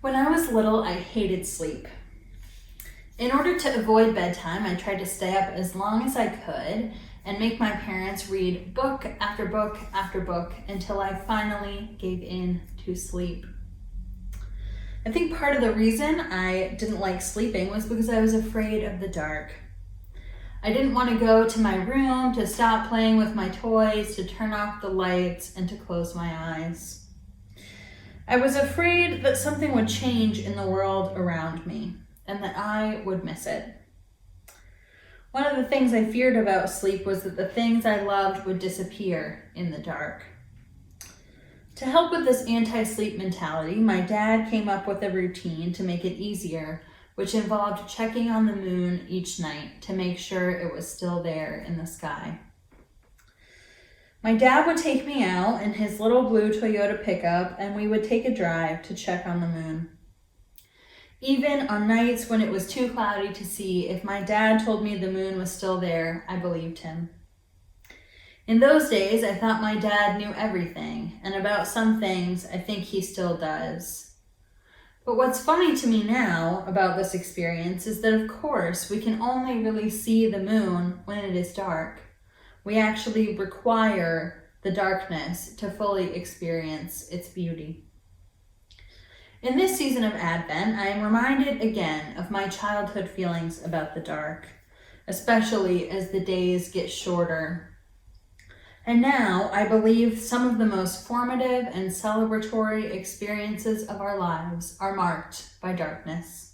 When I was little, I hated sleep. In order to avoid bedtime, I tried to stay up as long as I could and make my parents read book after book after book until I finally gave in to sleep. I think part of the reason I didn't like sleeping was because I was afraid of the dark. I didn't want to go to my room, to stop playing with my toys, to turn off the lights, and to close my eyes. I was afraid that something would change in the world around me and that I would miss it. One of the things I feared about sleep was that the things I loved would disappear in the dark. To help with this anti-sleep mentality, my dad came up with a routine to make it easier, which involved checking on the moon each night to make sure it was still there in the sky. My dad would take me out in his little blue Toyota pickup and we would take a drive to check on the moon. Even on nights when it was too cloudy to see, if my dad told me the moon was still there, I believed him. In those days, I thought my dad knew everything, and about some things, I think he still does. But what's funny to me now about this experience is that, of course, we can only really see the moon when it is dark. We actually require the darkness to fully experience its beauty. In this season of Advent, I am reminded again of my childhood feelings about the dark, especially as the days get shorter. And now I believe some of the most formative and celebratory experiences of our lives are marked by darkness.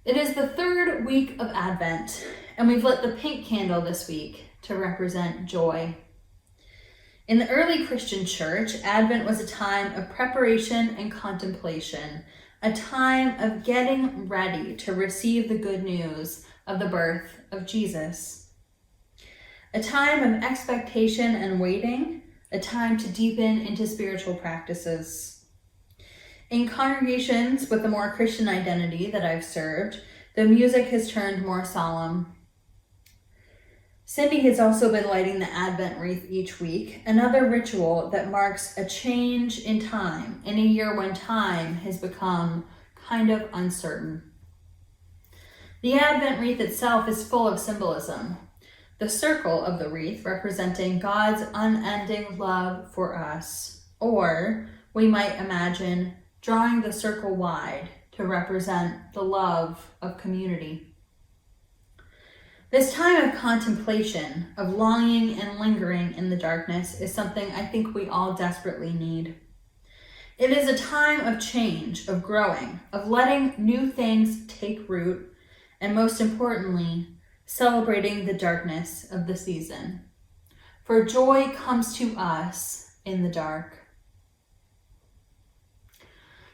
It is the third week of Advent, and we've lit the pink candle this week to represent joy. In the early Christian church, Advent was a time of preparation and contemplation, a time of getting ready to receive the good news of the birth of Jesus. A time of expectation and waiting, a time to deepen into spiritual practices. In congregations with a more Christian identity that I've served, the music has turned more solemn. Cindy has also been lighting the Advent wreath each week, another ritual that marks a change in time in a year when time has become kind of uncertain. The Advent wreath itself is full of symbolism. The circle of the wreath representing God's unending love for us, or we might imagine drawing the circle wide to represent the love of community. This time of contemplation, of longing and lingering in the darkness, is something I think we all desperately need. It is a time of change, of growing, of letting new things take root, and most importantly, celebrating the darkness of the season. For joy comes to us in the dark.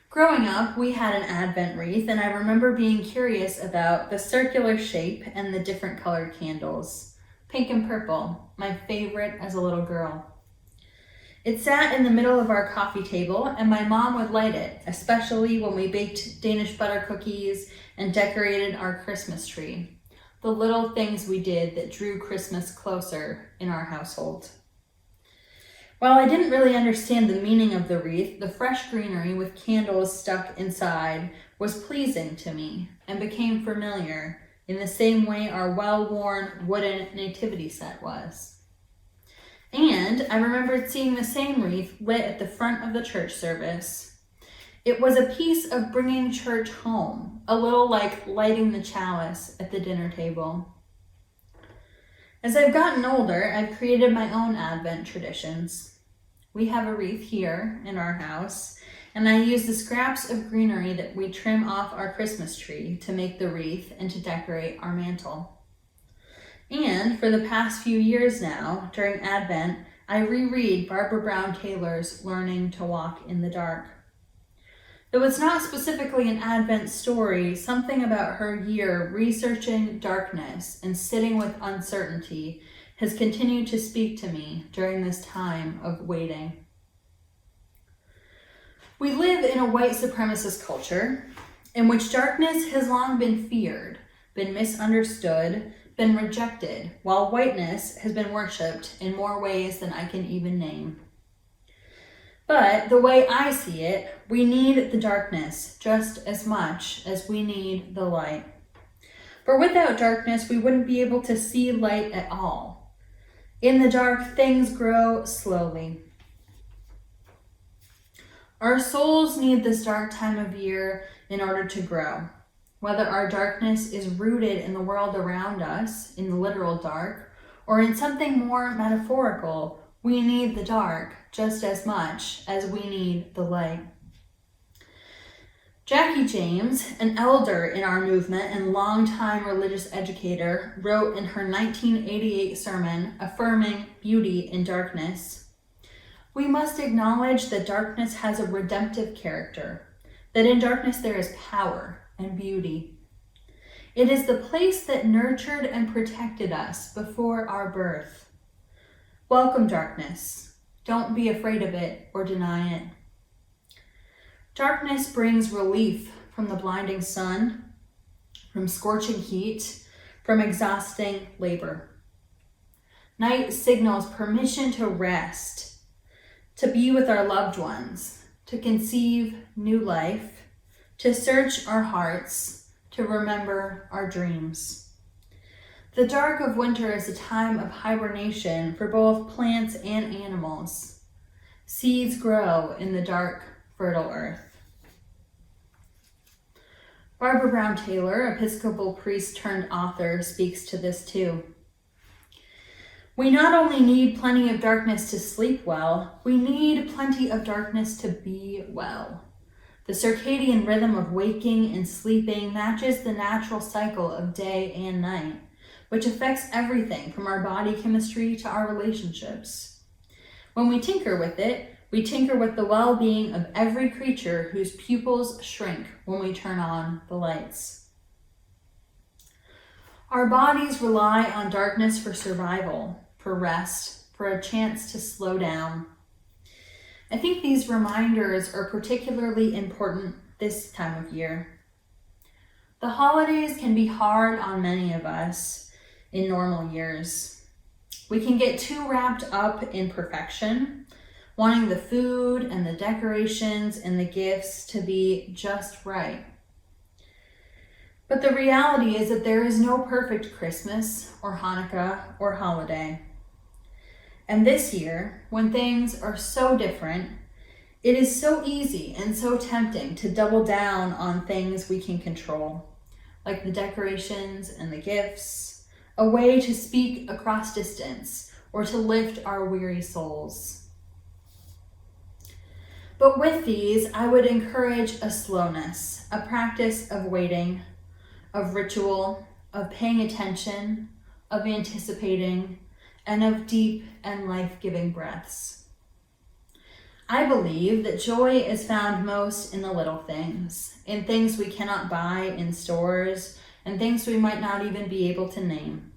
Growing up, we had an Advent wreath, and I remember being curious about the circular shape and the different colored candles. Pink and purple, my favorite as a little girl. It sat in the middle of our coffee table, and my mom would light it, especially when we baked Danish butter cookies and decorated our Christmas tree. The little things we did that drew Christmas closer in our household. While I didn't really understand the meaning of the wreath, the fresh greenery with candles stuck inside was pleasing to me and became familiar in the same way our well-worn wooden nativity set was. And I remembered seeing the same wreath lit at the front of the church service. It was a piece of bringing church home, a little like lighting the chalice at the dinner table. As I've gotten older, I've created my own Advent traditions. We have a wreath here in our house, and I use the scraps of greenery that we trim off our Christmas tree to make the wreath and to decorate our mantle. And for the past few years now, during Advent, I reread Barber Brown Taylor's Learning to Walk in the Dark. Though it's not specifically an Advent story, something about her year researching darkness and sitting with uncertainty has continued to speak to me during this time of waiting. We live in a white supremacist culture in which darkness has long been feared, been misunderstood, been rejected, while whiteness has been worshipped in more ways than I can even name. But the way I see it, we need the darkness just as much as we need the light. For without darkness, we wouldn't be able to see light at all. In the dark, things grow slowly. Our souls need this dark time of year in order to grow. Whether our darkness is rooted in the world around us, in the literal dark, or in something more metaphorical, we need the dark just as much as we need the light. Jackie James, an elder in our movement and longtime religious educator, wrote in her 1988 sermon affirming beauty in darkness, "We must acknowledge that darkness has a redemptive character, that in darkness there is power and beauty. It is the place that nurtured and protected us before our birth. Welcome darkness. Don't be afraid of it or deny it. Darkness brings relief from the blinding sun, from scorching heat, from exhausting labor. Night signals permission to rest, to be with our loved ones, to conceive new life, to search our hearts, to remember our dreams. The dark of winter is a time of hibernation for both plants and animals. Seeds grow in the dark, fertile earth." Barber Brown Taylor, Episcopal priest turned author, speaks to this too. "We not only need plenty of darkness to sleep well, we need plenty of darkness to be well. The circadian rhythm of waking and sleeping matches the natural cycle of day and night, which affects everything from our body chemistry to our relationships. When we tinker with it, we tinker with the well-being of every creature whose pupils shrink when we turn on the lights. Our bodies rely on darkness for survival, for rest, for a chance to slow down. I think these reminders are particularly important this time of year. The holidays can be hard on many of us in normal years. We can get too wrapped up in perfection, wanting the food and the decorations and the gifts to be just right. But the reality is that there is no perfect Christmas or Hanukkah or holiday. And this year, when things are so different, it is so easy and so tempting to double down on things we can control, like the decorations and the gifts, a way to speak across distance or to lift our weary souls. But with these, I would encourage a slowness, a practice of waiting, of ritual, of paying attention, of anticipating, and of deep and life-giving breaths. I believe that joy is found most in the little things, in things we cannot buy in stores, and things we might not even be able to name.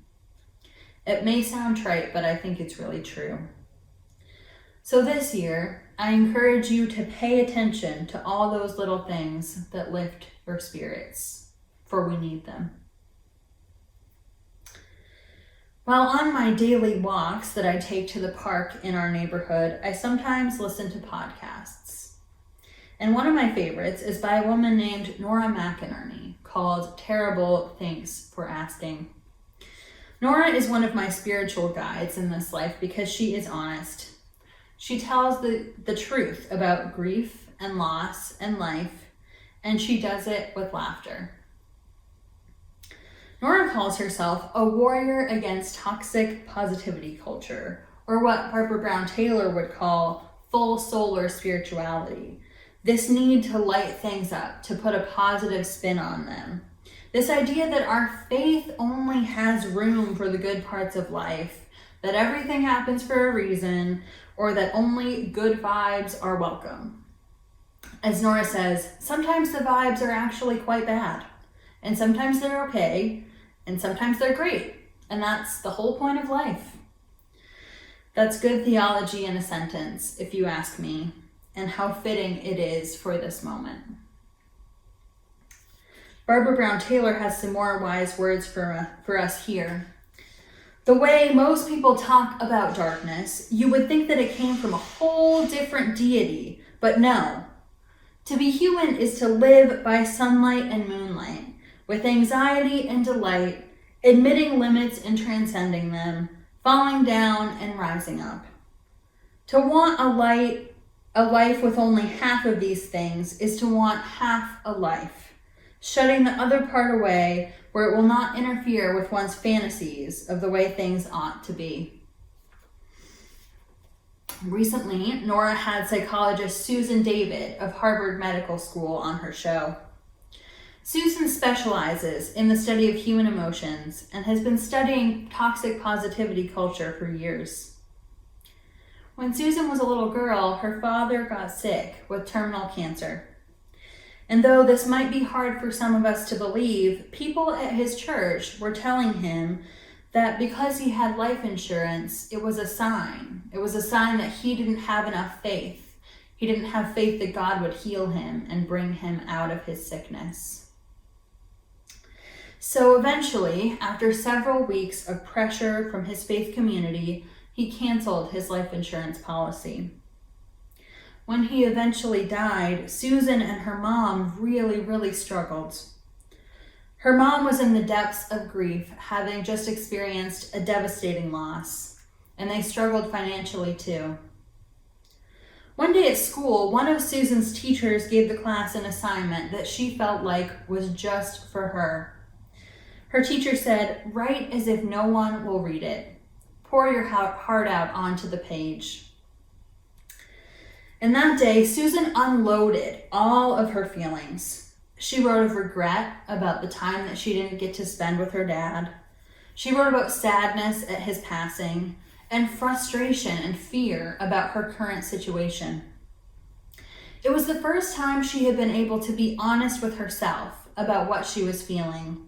It may sound trite, but I think it's really true. So this year, I encourage you to pay attention to all those little things that lift your spirits, for we need them. While on my daily walks that I take to the park in our neighborhood, I sometimes listen to podcasts. And one of my favorites is by a woman named Nora McInerney called Terrible Thanks for Asking. Nora is one of my spiritual guides in this life because she is honest. She tells the truth about grief and loss and life, and she does it with laughter. Nora calls herself a warrior against toxic positivity culture, or what Barber Brown Taylor would call full solar spirituality. This need to light things up, to put a positive spin on them. This idea that our faith only has room for the good parts of life, that everything happens for a reason, or that only good vibes are welcome. As Nora says, sometimes the vibes are actually quite bad, and sometimes they're okay, and sometimes they're great, and that's the whole point of life. That's good theology in a sentence, if you ask me, and how fitting it is for this moment. Barber Brown Taylor has some more wise words for us here. The way most people talk about darkness, you would think that it came from a whole different deity, but no. To be human is to live by sunlight and moonlight, with anxiety and delight, admitting limits and transcending them, falling down and rising up. To want a life with only half of these things is to want half a life, shutting the other part away where it will not interfere with one's fantasies of the way things ought to be. Recently, Nora had psychologist Susan David of Harvard Medical School on her show. Susan specializes in the study of human emotions and has been studying toxic positivity culture for years. When Susan was a little girl, her father got sick with terminal cancer. And though this might be hard for some of us to believe, people at his church were telling him that because he had life insurance, it was a sign. It was a sign that he didn't have enough faith. He didn't have faith that God would heal him and bring him out of his sickness. So eventually, after several weeks of pressure from his faith community, he canceled his life insurance policy. When he eventually died, Susan and her mom really struggled. Her mom was in the depths of grief, having just experienced a devastating loss, and they struggled financially too. One day at school, one of Susan's teachers gave the class an assignment that she felt like was just for her. Her teacher said, "Write as if no one will read it. Pour your heart out onto the page." And that day, Susan unloaded all of her feelings. She wrote of regret about the time that she didn't get to spend with her dad. She wrote about sadness at his passing and frustration and fear about her current situation. It was the first time she had been able to be honest with herself about what she was feeling.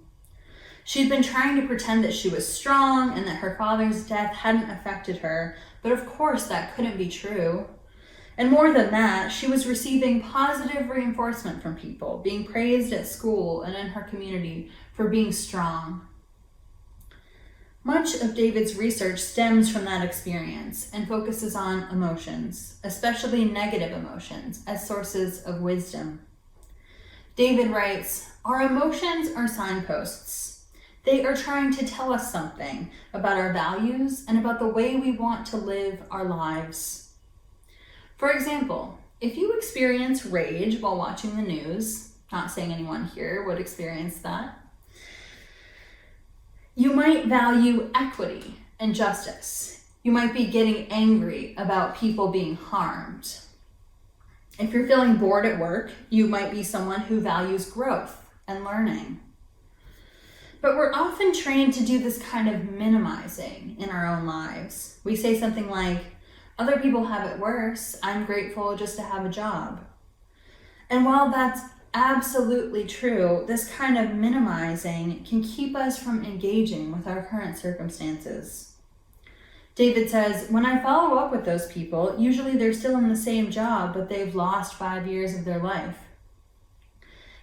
She'd been trying to pretend that she was strong and that her father's death hadn't affected her, but of course that couldn't be true. And more than that, she was receiving positive reinforcement from people, being praised at school and in her community for being strong. Much of David's research stems from that experience and focuses on emotions, especially negative emotions, as sources of wisdom. David writes, "Our emotions are signposts. They are trying to tell us something about our values and about the way we want to live our lives. For example, if you experience rage while watching the news, not saying anyone here would experience that, you might value equity and justice. You might be getting angry about people being harmed. If you're feeling bored at work, you might be someone who values growth and learning. But we're often trained to do this kind of minimizing in our own lives. We say something like, other people have it worse. I'm grateful just to have a job. And while that's absolutely true, this kind of minimizing can keep us from engaging with our current circumstances. David says, when I follow up with those people, usually they're still in the same job, but they've lost 5 years of their life.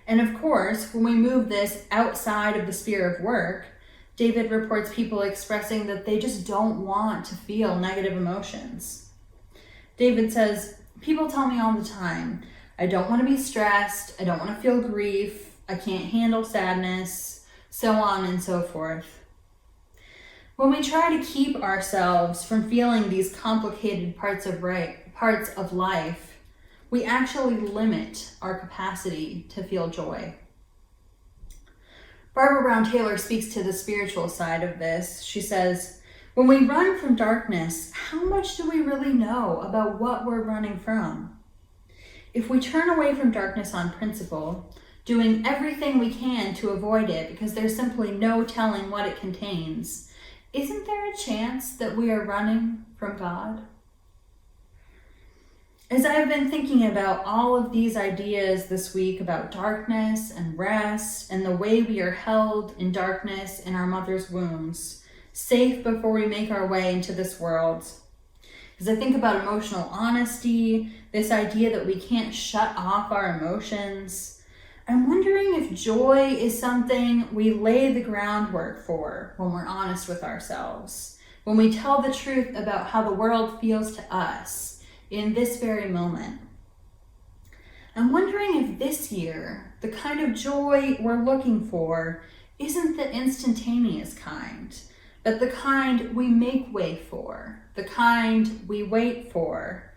And of course, when we move this outside of the sphere of work, David reports people expressing that they just don't want to feel negative emotions. David says, people tell me all the time, I don't want to be stressed, I don't want to feel grief, I can't handle sadness, so on and so forth. When we try to keep ourselves from feeling these complicated parts of life, we actually limit our capacity to feel joy. Barber Brown Taylor speaks to the spiritual side of this. She says, when we run from darkness, how much do we really know about what we're running from? If we turn away from darkness on principle, doing everything we can to avoid it because there's simply no telling what it contains, isn't there a chance that we are running from God? As I've been thinking about all of these ideas this week about darkness and rest and the way we are held in darkness in our mother's wombs, safe before we make our way into this world. As I think about emotional honesty, this idea that we can't shut off our emotions, I'm wondering if joy is something we lay the groundwork for when we're honest with ourselves, when we tell the truth about how the world feels to us in this very moment. I'm wondering if this year, the kind of joy we're looking for isn't the instantaneous kind, but the kind we make way for, the kind we wait for,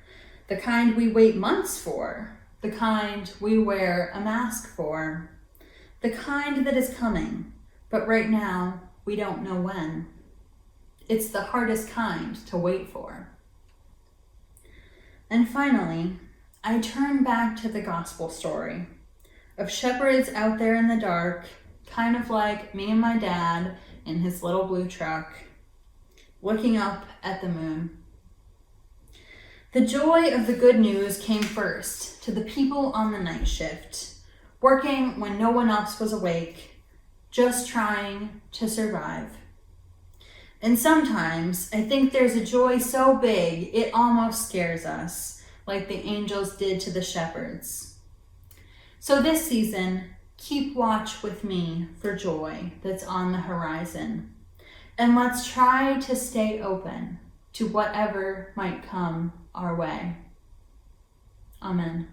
the kind we wait months for, the kind we wear a mask for, the kind that is coming, but right now we don't know when. It's the hardest kind to wait for. And finally, I turn back to the gospel story of shepherds out there in the dark, kind of like me and my dad in his little blue truck, looking up at the moon. The joy of the good news came first to the people on the night shift, working when no one else was awake, just trying to survive. And sometimes I think there's a joy so big it almost scares us, like the angels did to the shepherds. So this season, keep watch with me for joy that's on the horizon. And let's try to stay open to whatever might come our way. Amen.